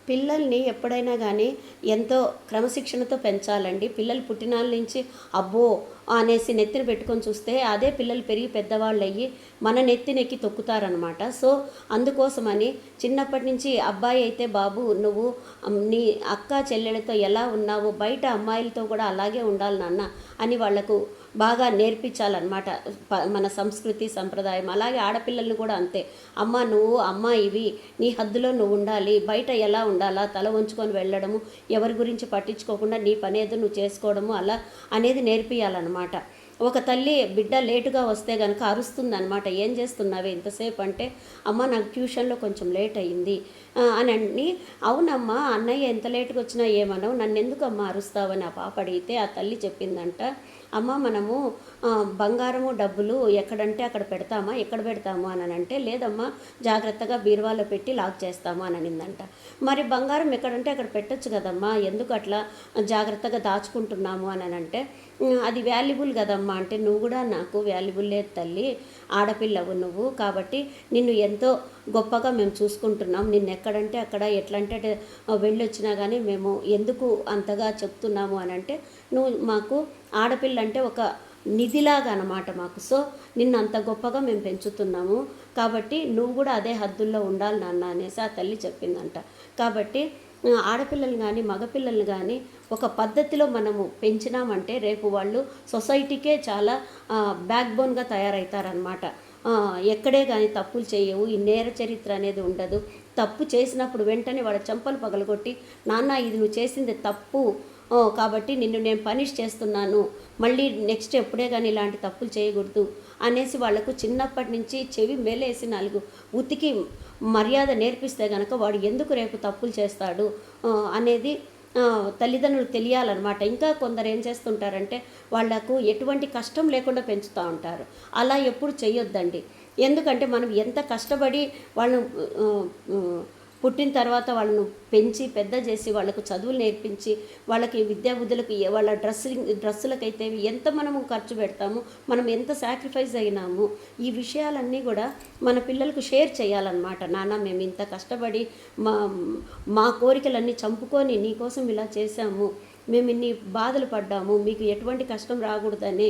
పిల్లల్ని ఎప్పుడైనా కానీ ఎంతో క్రమశిక్షణతో పెంచాలండి. పిల్లలు పుట్టినాళ్ళ నుంచి అబ్బో అనేసి నెత్తిన పెట్టుకొని చూస్తే అదే పిల్లలు పెరిగి పెద్దవాళ్ళయ్యి మన నెత్తినెక్కి తొక్కుతారనమాట. సో అందుకోసమని చిన్నప్పటి నుంచి అబ్బాయి అయితే బాబు నువ్వు నీ అక్క చెల్లెలతో ఎలా ఉన్నావో బయట అమ్మాయిలతో కూడా అలాగే ఉండాలి నాన్న అని వాళ్లకు బాగా నేర్పించాలన్నమాట. మన సంస్కృతి సంప్రదాయం. అలాగే ఆడపిల్లల్ని కూడా అంతే. అమ్మ నువ్వు అమ్మ ఇవి నీ హద్దులో నువ్వు ఉండాలి, బయట ఎలా ఉండాలా, తల వంచుకొని వెళ్ళడము, ఎవరి గురించి పట్టించుకోకుండా నీ పనేదో నువ్వు చేసుకోవడము అలా అనేది నేర్పియాలన్నమాట. ఒక తల్లి బిడ్డ లేటుగా వస్తే కనుక అరుస్తుందనమాట. ఏం చేస్తున్నావే ఇంతసేపు అంటే, అమ్మ నాకు ట్యూషన్లో కొంచెం లేట్ అయ్యింది అని. అవునమ్మా అన్నయ్య ఎంత లేటుగా వచ్చినా ఏమనవు, నన్ను ఎందుకు అమ్మ అరుస్తావని ఆ పాప అడిగితే ఆ తల్లి చెప్పిందంట, అమ్మ మనము బంగారము డబ్బులు ఎక్కడంటే అక్కడ పెడతామా, ఎక్కడ పెడతాము అని అంటే, లేదమ్మా జాగ్రత్తగా బీరువాలో పెట్టి లాక్ చేస్తాము అని అనిందంట. మరి బంగారం ఎక్కడంటే అక్కడ పెట్టచ్చు కదమ్మా, ఎందుకు అట్లా జాగ్రత్తగా దాచుకుంటున్నాము అని అంటే, అది వాల్యుబుల్ కదమ్మా అంటే, నువ్వు కూడా నాకు వాల్యుబుల్ లేదు తల్లి, ఆడపిల్లవు నువ్వు, కాబట్టి నిన్ను ఎంతో గొప్పగా మేము చూసుకుంటున్నాం, నిన్ను ఎక్కడంటే అక్కడ ఎట్లంటే వెళ్ళొచ్చినా కానీ మేము ఎందుకు అంతగా చెప్తున్నాము అని అంటే, నువ్వు మాకు ఆడపిల్ల అంటే ఒక నిధిలాగా అన్నమాట మాకు. సో నిన్ను అంత గొప్పగా మేము పెంచుతున్నాము, కాబట్టి నువ్వు కూడా అదే హద్దుల్లో ఉండాలి నాన్న అనేసి ఆ తల్లి చెప్పిందంట. కాబట్టి ఆడపిల్లలు కానీ మగపిల్లలు కానీ ఒక పద్ధతిలో మనము పెంచినామంటే రేపు వాళ్ళు సొసైటీకే చాలా బ్యాక్ బోన్గా తయారవుతారనమాట. ఎక్కడే కానీ తప్పులు చేయవు, ఈ నేర చరిత్ర అనేది ఉండదు. తప్పు చేసినప్పుడు వెంటనే వాళ్ళ చెంపలు పగలగొట్టి, నాన్న ఇది నువ్వు చేసింది తప్పు, కాబట్టి నిన్ను నేను పనిష్ చేస్తున్నాను, మళ్ళీ నెక్స్ట్ ఎప్పుడే కానీ ఇలాంటి తప్పులు చేయకూడదు అనేసి వాళ్లకు చిన్నప్పటి నుంచి చెవి మేలేసి 4 ఉతికి మర్యాద నేర్పిస్తే కనుక వాడు ఎందుకు రేపు తప్పులు చేస్తాడు అనేది తల్లిదండ్రులు తెలియాలన్నమాట. ఇంకా కొందరు ఏం చేస్తుంటారంటే వాళ్లకు ఎటువంటి కష్టం లేకుండా పెంచుతూ ఉంటారు. అలా ఎప్పుడు చేయొద్దండి. ఎందుకంటే మనం ఎంత కష్టపడి వాళ్ళను పుట్టిన తర్వాత వాళ్ళను పెంచి పెద్ద చేసి వాళ్ళకు చదువులు నేర్పించి వాళ్ళకి విద్యాబుద్ధులకు వాళ్ళ డ్రెస్సులకైతే ఎంత మనము ఖర్చు పెడతాము, మనం ఎంత సాక్రిఫైస్ అయినాము, ఈ విషయాలన్నీ కూడా మన పిల్లలకు షేర్ చేయాలన్నమాట. నాన్న మేము ఇంత కష్టపడి మా కోరికలన్నీ చంపుకొని నీకోసం ఇలా చేశాము, మేము ఇన్ని బాధలు పడ్డాము, మీకు ఎటువంటి కష్టం రాకూడదని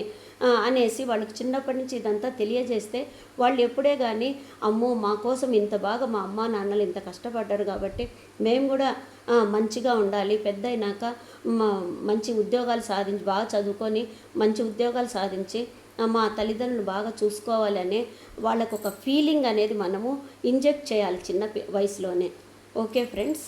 అనేసి వాళ్ళకి చిన్నప్పటి నుంచి ఇదంతా తెలియజేస్తే వాళ్ళు ఎప్పుడే కానీ అమ్మో మా కోసం ఇంత బాగా మా అమ్మ నాన్నలు ఇంత కష్టపడ్డారు కాబట్టి మేము కూడా మంచిగా ఉండాలి, పెద్ద అయినాక మంచి ఉద్యోగాలు సాధించి బాగా చదువుకొని మంచి ఉద్యోగాలు సాధించి మా తల్లిదండ్రులు బాగా చూసుకోవాలి అనే వాళ్ళకు ఒక ఫీలింగ్ అనేది మనము ఇంజెక్ట్ చేయాలి చిన్న వయసులోనే. Okay friends.